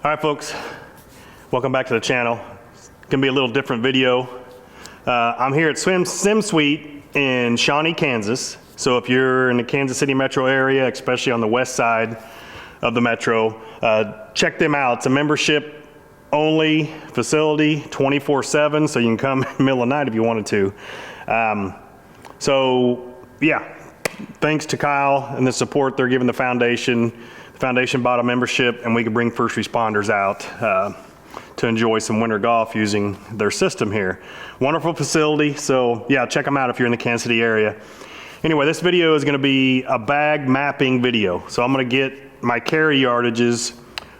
All right, folks, welcome back to the channel. It's gonna be a little different video. I'm here at Sim Suite in Shawnee, Kansas. So if you're in the Kansas City metro area, especially on the west side of the metro, check them out. It's a membership only facility, 24/7, so you can come in the middle of the night if you wanted to. So yeah, thanks to Kyle and the support they're giving the foundation. The foundation bought a membership and we could bring first responders out to enjoy some winter golf using their system here. Wonderful facility, so yeah, check them out if you're in the Kansas City area. Anyway, this video is gonna be a bag mapping video. So I'm gonna get my carry yardages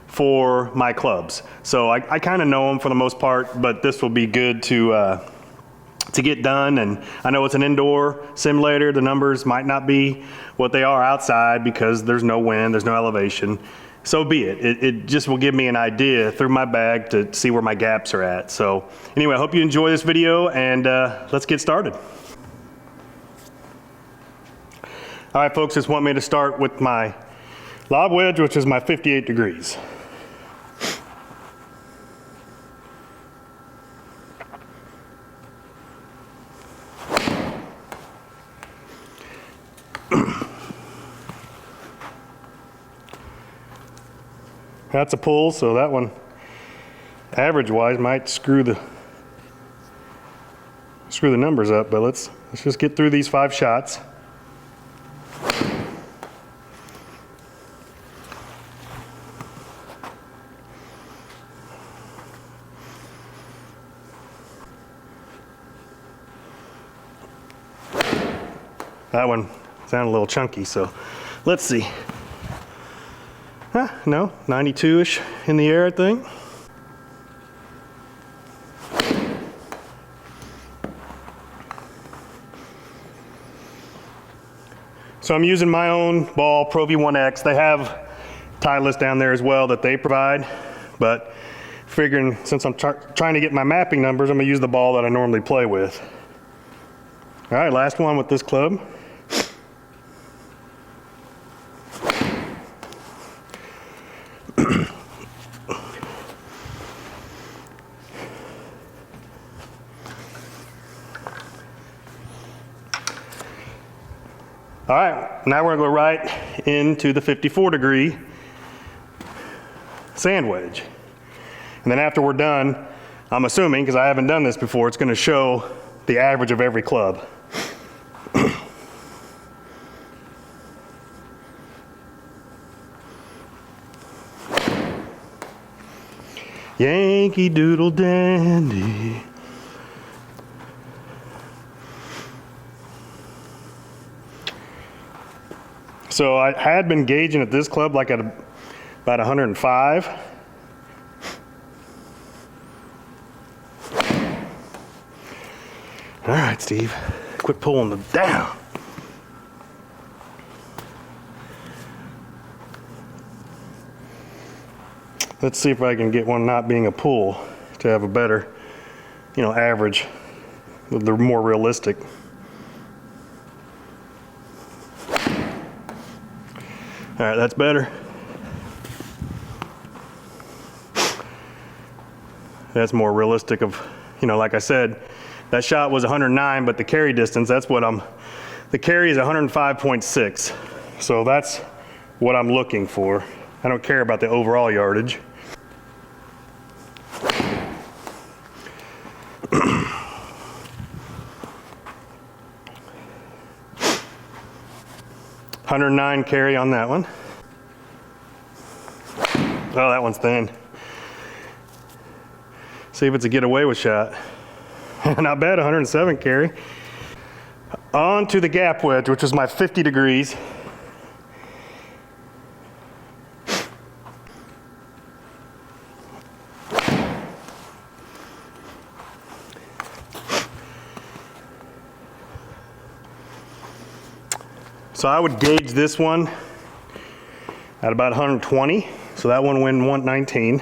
for my clubs. So I kind of know them for the most part, but this will be good to get done. And I know it's an indoor simulator. The numbers might not be what they are outside because there's no wind, there's no elevation. So be it. It just will give me an idea through my bag to see where my gaps are at. So anyway, I hope you enjoy this video and let's get started. All right, folks, just want me to start with my lob wedge, which is my 58 degrees. That's a pull, so that one, average-wise, might screw the numbers up. But let's just get through these 5 shots. That one sounded a little chunky, so let's see. No, 92-ish in the air, I think. So I'm using my own ball, Pro V1X. They have Titleist down there as well that they provide, but figuring since I'm trying to get my mapping numbers, I'm gonna use the ball that I normally play with. All right, last one with this club. All right, now we're gonna go right into the 54 degree sand wedge. And then after we're done, I'm assuming, because I haven't done this before, it's gonna show the average of every club. Yankee Doodle Dandy. So I had been gauging at this club like at about 105. All right, Steve, quit pulling them down. Let's see if I can get one not being a pull to have a better, average. They're more realistic. All right, that's better. That's more realistic of, like I said, that shot was 109, but the carry distance, the carry is 105.6. So that's what I'm looking for. I don't care about the overall yardage. $109 carry on that one. Oh, that one's thin. See if it's a get away with shot. Not bad, 107 carry. On to the gap wedge, which is my 50 degrees. So I would gauge this one at about 120. So that one went 119.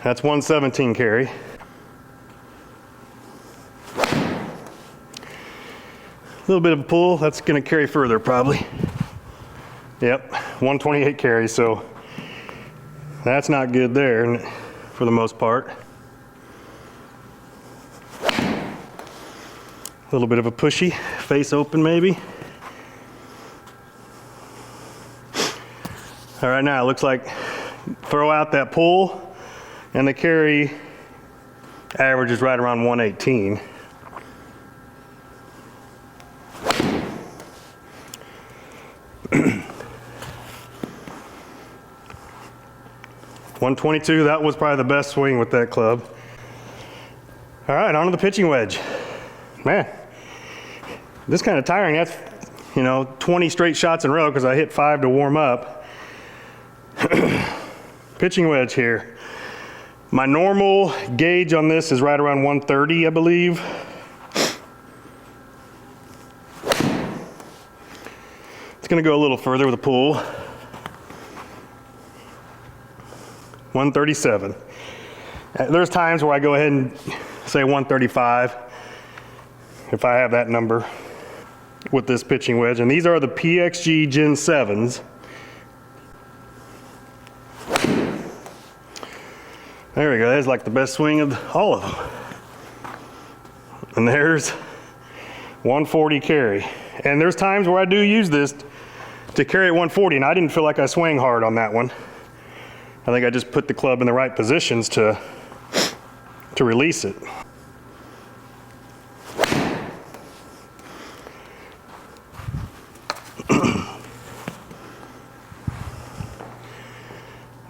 That's 117 carry. little bit of a pull. That's going to carry further probably. Yep, 128 carry, so that's not good there for the most part. A little bit of a pushy, face open maybe. All right, now it looks like throw out that pull and the carry average is right around 118. .122, that was probably the best swing with that club. All right, on to the pitching wedge. Man, this kind of tiring. That's, 20 straight shots in a row because I hit 5 to warm up. Pitching wedge here. My normal gauge on this is right around 130, I believe. It's gonna go a little further with a pull. 137. There's times where I go ahead and say 135 if I have that number with this pitching wedge. And these are the PXG Gen 7s. There we go, that's like the best swing of all of them. And there's 140 carry. And there's times where I do use this to carry at 140, and I didn't feel like I swung hard on that one. I think I just put the club in the right positions to release it.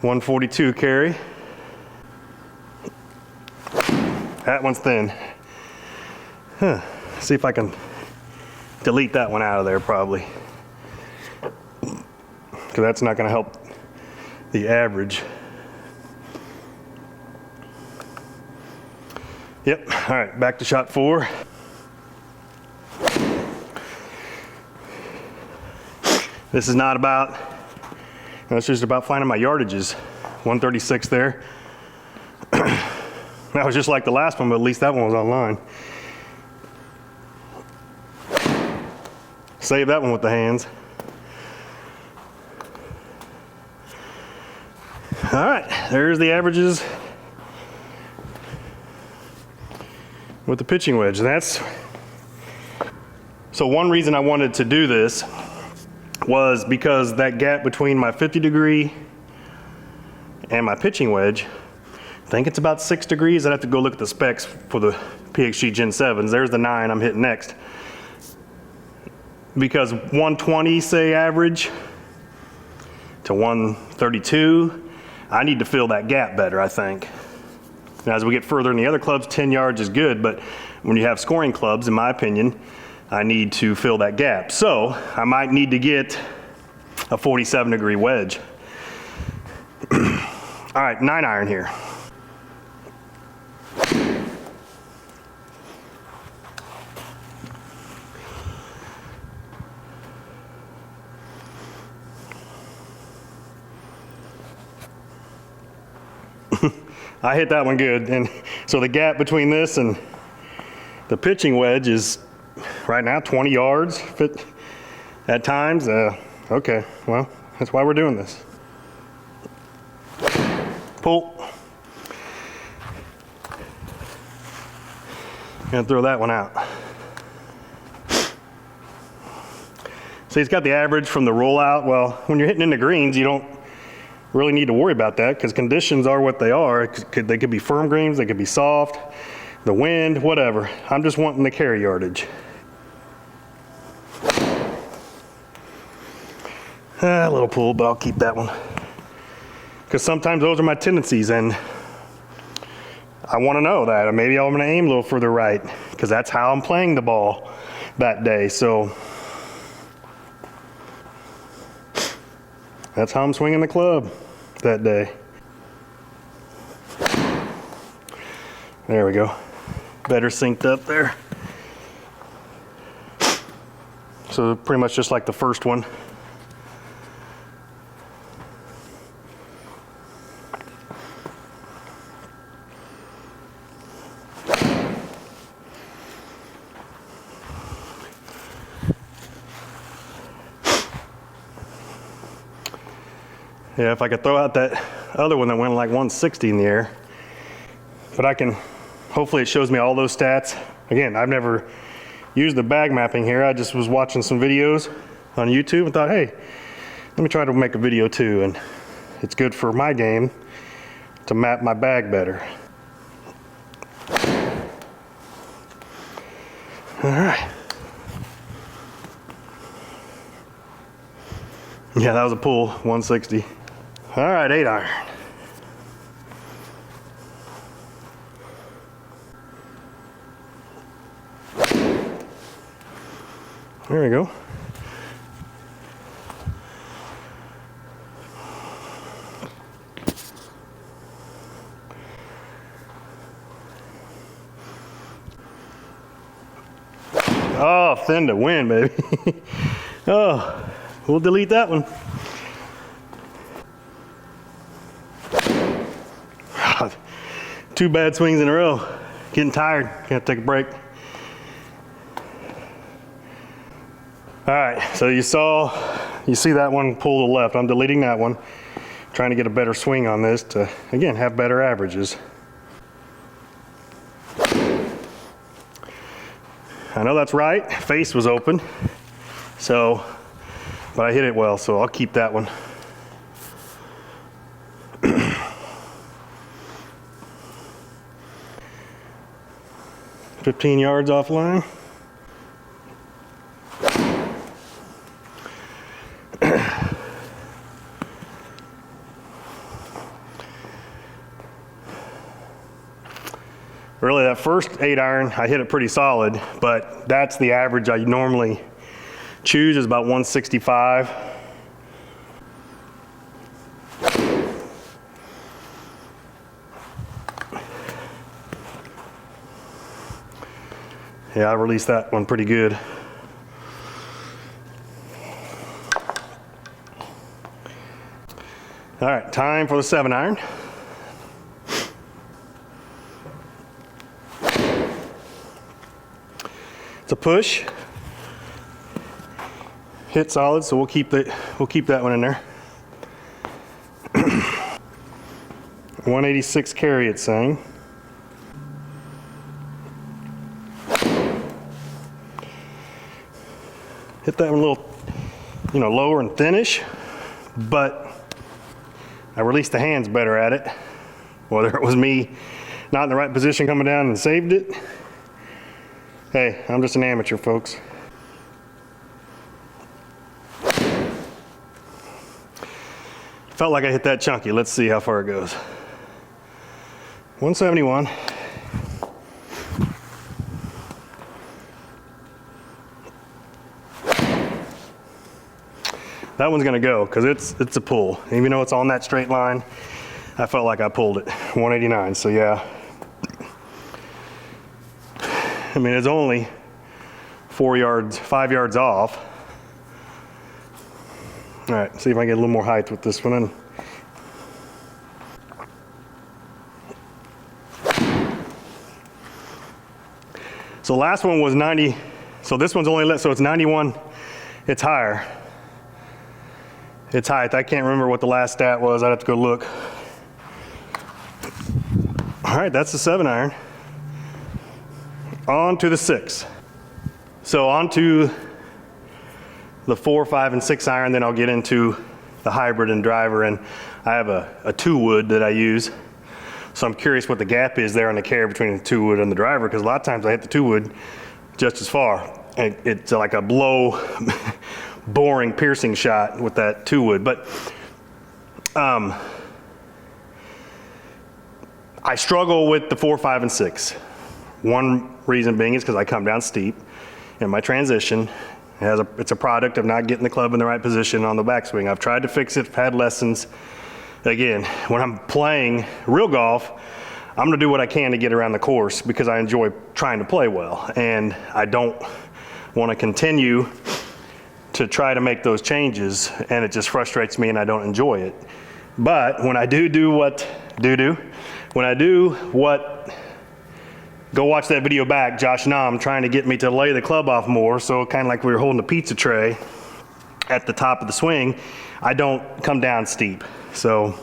.142 carry. That one's thin. See if I can delete that one out of there probably, because that's not going to help the average. Yep, all right, back to shot 4. This is not about, it's just about finding my yardages. 136 there. That was just like the last one, but at least that one was online. Save that one with the hands. All right, there's the averages with the pitching wedge. So one reason I wanted to do this was because that gap between my 50 degree and my pitching wedge, I think it's about 6 degrees. I'd have to go look at the specs for the PXG Gen 7s. There's the 9 I'm hitting next. Because 120, say, average to 132, I need to fill that gap better, I think. And as we get further in the other clubs, 10 yards is good, but when you have scoring clubs, in my opinion, I need to fill that gap. So I might need to get a 47 degree wedge. All right, 9 iron here. I hit that one good, and so the gap between this and the pitching wedge is right now 20 yards at times. Okay, well, that's why we're doing this. Pull. Gonna throw that one out. See, it's got the average from the rollout. Well, when you're hitting in the greens, you don't really need to worry about that because conditions are what they are. They could be firm greens, they could be soft, the wind, whatever. I'm just wanting the carry yardage. A little pull, but I'll keep that one. Because sometimes those are my tendencies, and I want to know that. Or maybe I'm going to aim a little further right because that's how I'm playing the ball that day. So that's how I'm swinging the club that day. There we go. Better synced up there. So pretty much just like the first one. Yeah, if I could throw out that other one that went like 160 in the air. But I can, hopefully it shows me all those stats. Again, I've never used the bag mapping here. I just was watching some videos on YouTube and thought, hey, let me try to make a video too. And it's good for my game to map my bag better. All right. Yeah, that was a pull, 160. All right, 8 iron. There we go. Oh, thin to win, baby. Oh, we'll delete that one. Two bad swings in a row. Getting tired, can't take a break. All right, so you see that one pull to the left. I'm deleting that one. Trying to get a better swing on this to, again, have better averages. I know that's right, face was open, so, but I hit it well, so I'll keep that one. 15 yards offline. Really, that first 8 iron, I hit it pretty solid, but that's the average I normally choose is about 165. Yeah, I released that one pretty good. All right, time for the 7 iron. It's a push. Hit solid, so we'll keep that one in there. 186 carry, it's saying. Hit that one a little, lower and thinnish, but I released the hands better at it. Whether it was me not in the right position coming down and saved it. Hey, I'm just an amateur, folks. Felt like I hit that chunky. Let's see how far it goes. 171. That one's gonna go because it's a pull. Even though it's on that straight line, I felt like I pulled it. 189, so yeah. I mean, it's only 5 yards off. All right, see if I can get a little more height with this one in. So last one was 90, so this one's only, so it's 91, it's higher. It's height. I can't remember what the last stat was. I'd have to go look. All right, that's the 7 iron. On to the 6. So on to the 4, 5, and 6 iron, then I'll get into the hybrid and driver. And I have a 2 wood that I use. So I'm curious what the gap is there on the carry between the 2 wood and the driver, because a lot of times I hit the 2 wood just as far. And it's like a blow, boring, piercing shot with that 2 wood. But I struggle with the 4, 5, and 6. One reason being is because I come down steep in my transition. It's a product of not getting the club in the right position on the backswing. I've tried to fix it, had lessons. Again, when I'm playing real golf, I'm gonna do what I can to get around the course because I enjoy trying to play well. And I don't wanna continue to try to make those changes, and it just frustrates me and I don't enjoy it. But when I do what, go watch that video back, Josh Nam trying to get me to lay the club off more, so kind of like we were holding a pizza tray. at the top of the swing, I don't come down steep. So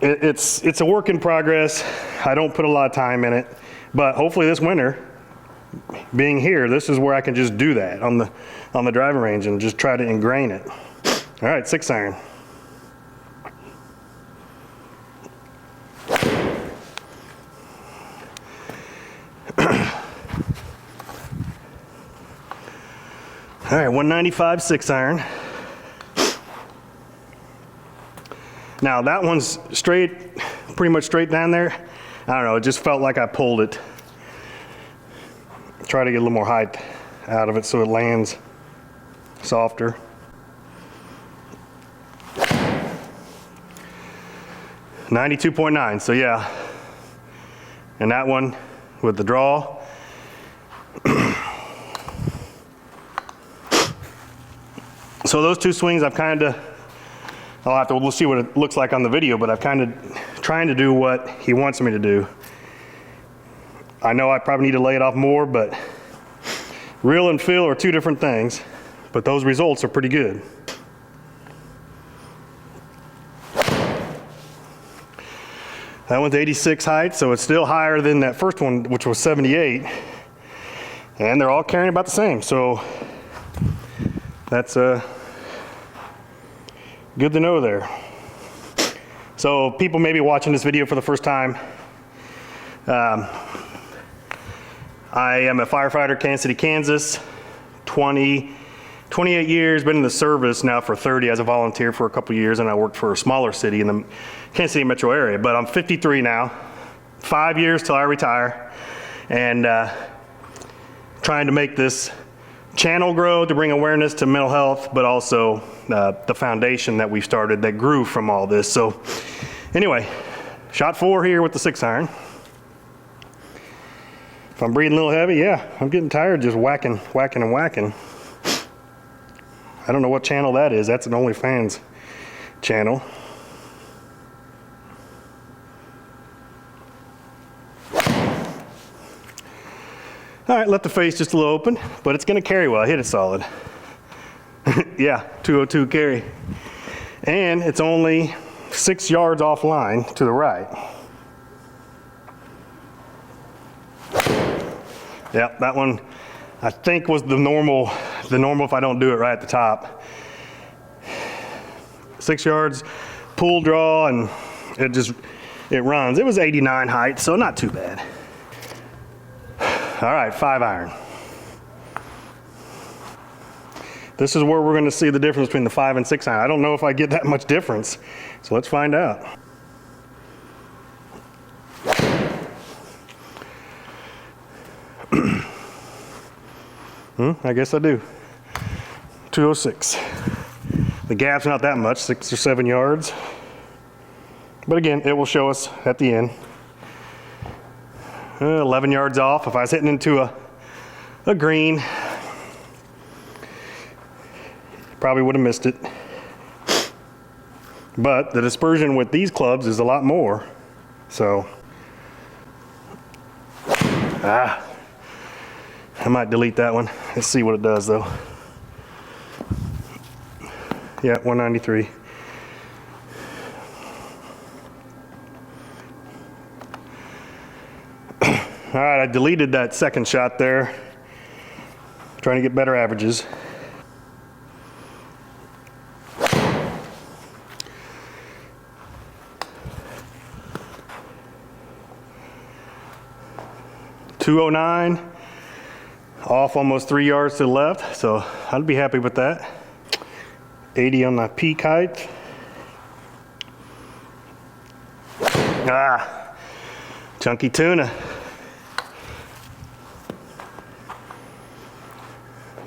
it's a work in progress. I don't put a lot of time in it, but hopefully this winter, being here, this is where I can just do that on the driving range and just try to ingrain it. All right, 6 iron. All right, 195 6 iron. Now that one's straight, pretty much straight down there. I don't know, it just felt like I pulled it. Try to get a little more height out of it so it lands softer. .9, so yeah. And that one with the draw. So those two swings I've we'll see what it looks like on the video, but I've kind of trying to do what he wants me to do. I know I probably need to lay it off more, but reel and feel are two different things, but those results are pretty good. That one's 86 height, so it's still higher than that first one, which was 78. And they're all carrying about the same, so that's good to know there. So people may be watching this video for the first time. I am a firefighter, Kansas City, Kansas, 28 years, been in the service now for 30 as a volunteer for a couple years, and I worked for a smaller city in the Kansas City metro area, but I'm 53 now, 5 years till I retire, and trying to make this channel grow to bring awareness to mental health, but also the foundation that we started that grew from all this. So anyway, shot 4 here with the 6 iron. If I'm breathing a little heavy, yeah, I'm getting tired just whacking. I don't know what channel that is. That's an OnlyFans channel. All right, left the face just a little open, but it's gonna carry well. I hit it solid. Yeah, 202 carry. And it's only 6 yards offline to the right. Yep, that one I think was the normal if I don't do it right at the top. 6 yards, pull draw, and it runs. It was 89 height, so not too bad. All right, 5 iron. This is where we're gonna see the difference between the 5 and 6 iron. I don't know if I get that much difference, so let's find out. I guess I do. 206. The gap's not that much, 6 or 7 yards. But again, it will show us at the end. 11 yards off. If I was hitting into a green, probably would have missed it. But the dispersion with these clubs is a lot more. So, I might delete that one. Let's see what it does though. Yeah, 193. All right, I deleted that second shot there. Trying to get better averages. .209, off almost 3 yards to the left, so I'd be happy with that. 80 on my peak height. Chunky tuna.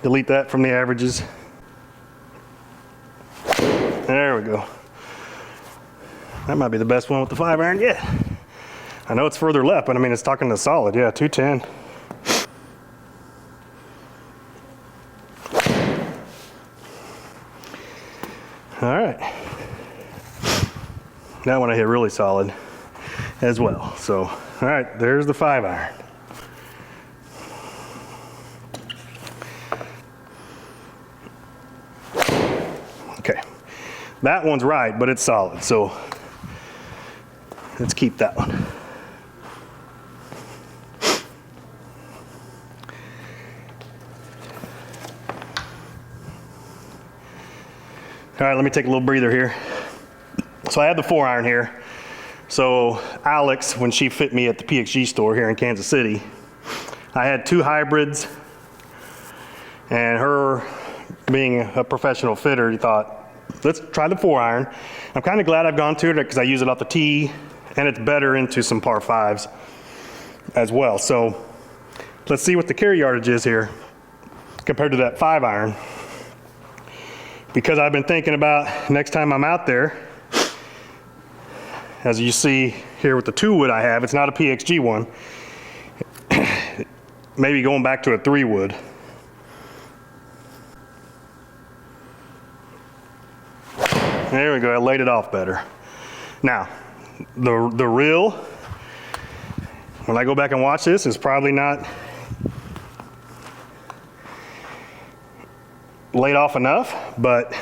Delete that from the averages. There we go. That might be the best one with the 5 iron yet. I know it's further left, but I mean, it's talking to solid. Yeah, 210. All right. That one I hit really solid as well. So, all right, there's the 5 iron. That one's right, but it's solid, so let's keep that one. All right, let me take a little breather here. So I have the 4-iron here. So Alex, when she fit me at the PXG store here in Kansas City, I had 2 hybrids, and her being a professional fitter, he thought, let's try the 4-iron. I'm kind of glad I've gone to it because I use it off the tee, and it's better into some par 5s as well. So let's see what the carry yardage is here compared to that 5-iron. Because I've been thinking about next time I'm out there, as you see here with the 2-wood I have, it's not a PXG one, maybe going back to a 3-wood. There we go, I laid it off better. Now, the reel, when I go back and watch this, is probably not laid off enough, but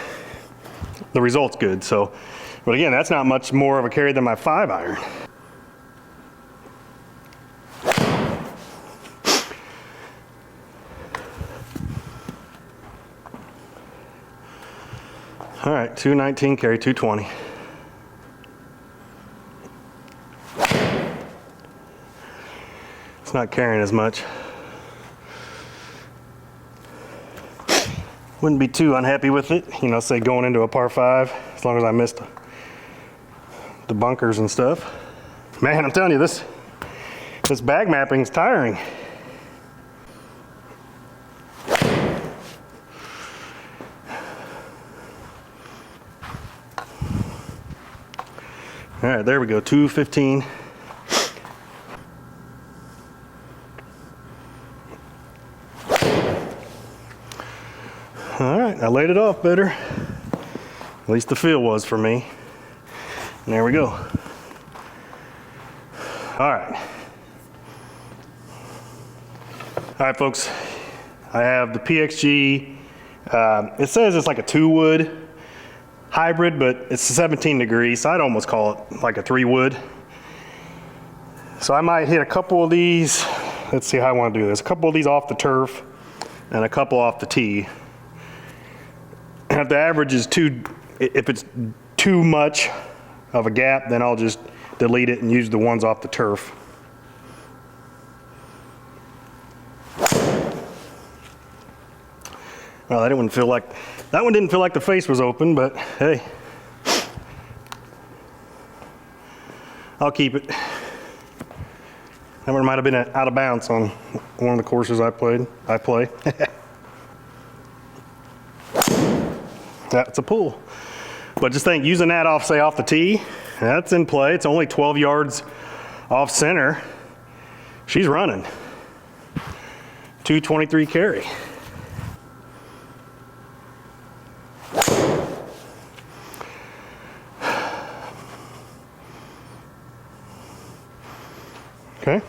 the result's good. So, but again, that's not much more of a carry than my 5-iron. All right, 219 carry, 220. It's not carrying as much. Wouldn't be too unhappy with it, you know, say going into a par 5, as long as I missed the bunkers and stuff. Man, I'm telling you, this bag mapping is tiring. All right, there we go, 215. All right, I laid it off better. At least the feel was for me. And there we go. All right. All right, folks. I have the PXG. It says it's like a 2-wood hybrid, but it's 17 degrees, so I'd almost call it like a 3-wood. So I might hit a couple of these. Let's see how I want to do this. A couple of these off the turf and a couple off the tee. And if the average is if it's too much of a gap, then I'll just delete it and use the ones off the turf. Well, that one didn't feel like the face was open, but hey, I'll keep it. That one might have been out of bounds on one of the courses I play. That's a pull. But just think, using that off the tee, that's in play. It's only 12 yards off center. She's running. 223 carry. Okay.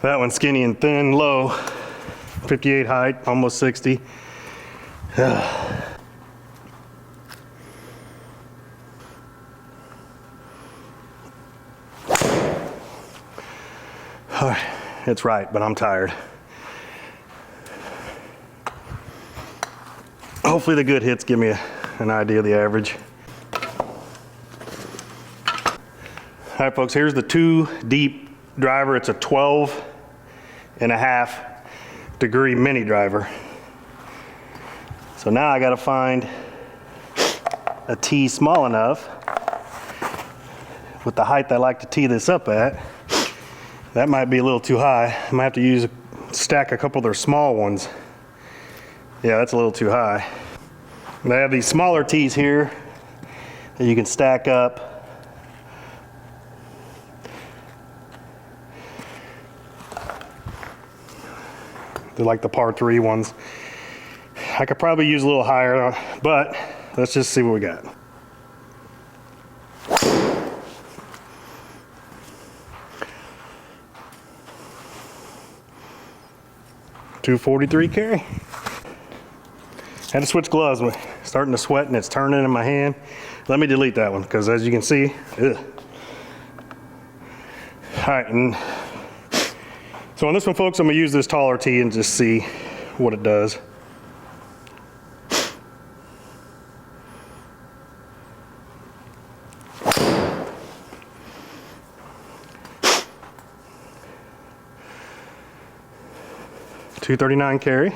That one's skinny and thin, low, 58 height, almost 60. It's right, but I'm tired. Hopefully the good hits give me an idea of the average. All right, folks, here's the 2 deep driver. It's a 12.5 degree mini driver. So now I gotta find a tee small enough with the height I like to tee this up at. That might be a little too high. I might have to stack a couple of their small ones. Yeah, that's a little too high. They have these smaller tees here that you can stack up. They're like the par 3 ones. I could probably use a little higher, but let's just see what we got. 243 carry. Had to switch gloves. I'm starting to sweat and it's turning in my hand. Let me delete that one because as you can see, ugh. All right, and so on this one, folks, I'm gonna use this taller tee and just see what it does. .239 carry.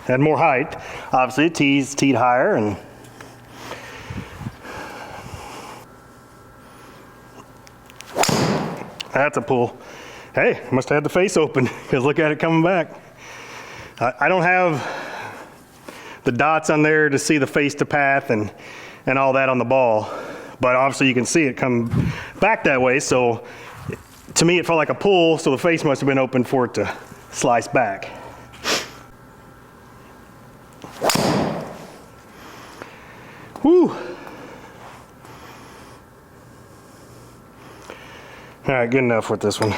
Had more height. Obviously, it teed higher and that's a pull. Hey, must have had the face open because look at it coming back. I don't have the dots on there to see the face to path and all that on the ball, but obviously you can see it come back that way. So to me, it felt like a pull, so the face must have been open for it to slice back. Whew. All right, good enough with this one.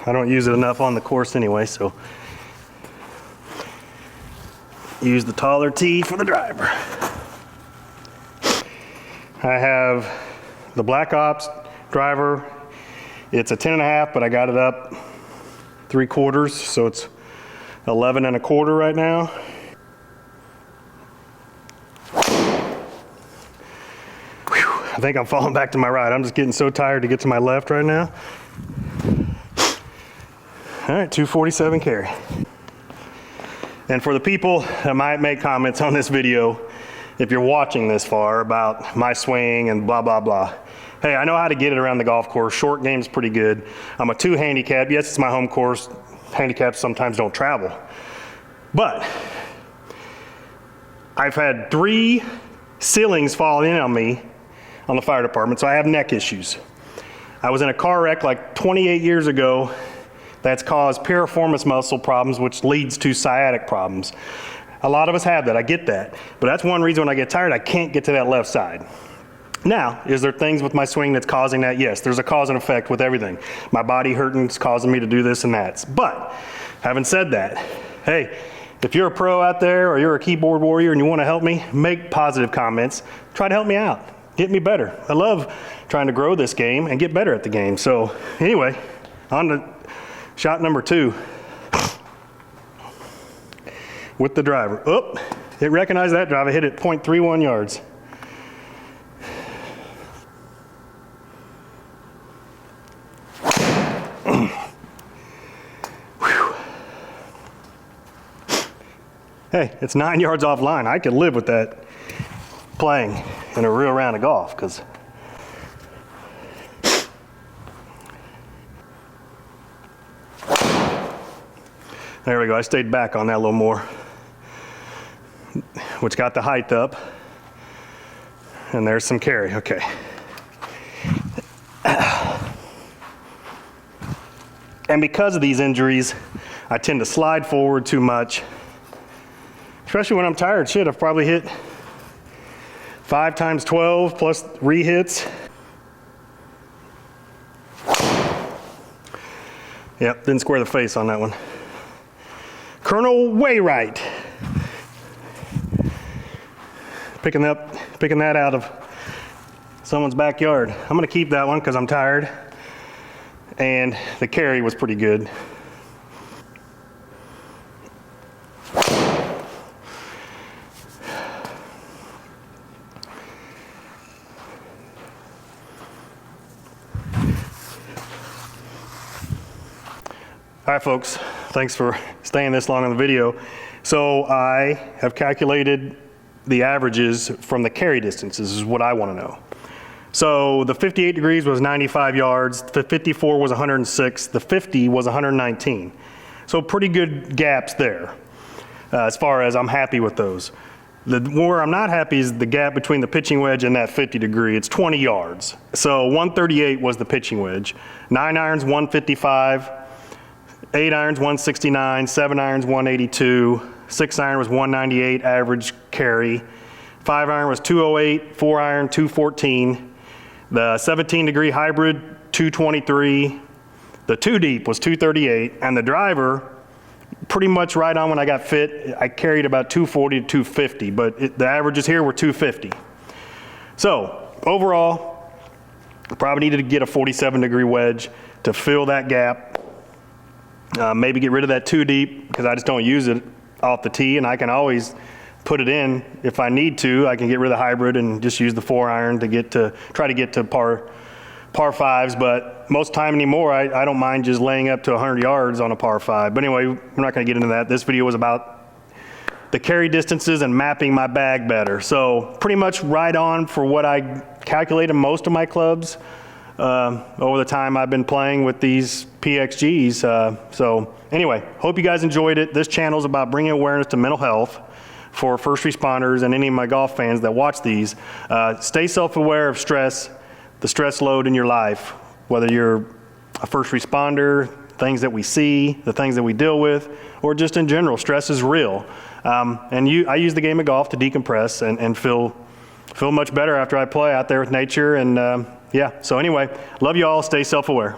I don't use it enough on the course anyway, so use the taller tee for the driver. I have the Black Ops driver. It's a 10.5, but I got it up 3/4, so it's 11.25 right now. I think I'm falling back to my right. I'm just getting so tired to get to my left right now. All right, 247 carry. And for the people that might make comments on this video, if you're watching this far about my swing and blah, blah, blah. Hey, I know how to get it around the golf course. Short game's pretty good. I'm a 2 handicap. Yes, it's my home course. Handicaps sometimes don't travel. But I've had 3 ceilings fall in on me on the fire department, so I have neck issues. I was in a car wreck like 28 years ago that's caused piriformis muscle problems, which leads to sciatic problems. A lot of us have that, I get that. But that's one reason when I get tired, I can't get to that left side. Now, is there things with my swing that's causing that? Yes, there's a cause and effect with everything. My body hurting is causing me to do this and that. But, having said that, hey, if you're a pro out there or you're a keyboard warrior and you want to help me, make positive comments. Try to help me out. Get me better. I love trying to grow this game and get better at the game. So anyway, on to shot number 2 with the driver. Oh, it recognized that drive. I hit it 0.31 yards. Hey, it's 9 yards offline. I could live with that playing in a real round of golf, because there we go. I stayed back on that a little more, which got the height up, and there's some carry. Okay. And because of these injuries, I tend to slide forward too much, especially when I'm tired. Shit, I've probably hit 5 times 12 plus re-hits. Yep, didn't square the face on that one. Colonel Wainwright. Picking that out of someone's backyard. I'm gonna keep that one because I'm tired. And the carry was pretty good. All right, folks, thanks for staying this long on the video. So I have calculated the averages from the carry distances, is what I want to know. So the 58 degrees was 95 yards, the 54 was 106, the 50 was 119. So pretty good gaps there, as far as I'm happy with those. Where I'm not happy is the gap between the pitching wedge and that 50 degree. It's 20 yards. So 138 was the pitching wedge. 9 irons, 155. 8 irons, 169, 7 irons, 182, 6 iron was 198 average carry, 5 iron was 208, 4 iron, 214, the 17 degree hybrid, 223, The 2 deep was 238, and the driver, pretty much right on when I got fit, I carried about 240 to 250, but the averages here were 250. So overall, probably needed to get a 47-degree wedge to fill that gap. Maybe get rid of that 2 deep because I just don't use it off the tee, and I can always put it in if I need to. I can get rid of the hybrid and just use the 4-iron to try to get to par 5s, but most time anymore, I don't mind just laying up to 100 yards on a par 5. But anyway, we're not going to get into that. This video was about the carry distances and mapping my bag better. So pretty much right on for what I calculated most of my clubs over the time I've been playing with these PXGs. So anyway, hope you guys enjoyed it. This channel is about bringing awareness to mental health for first responders and any of my golf fans that watch these. Stay self-aware of stress, the stress load in your life, whether you're a first responder, things that we see, the things that we deal with, or just in general, stress is real. I use the game of golf to decompress and feel much better after I play out there with nature. And yeah, so anyway, love you all, stay self-aware.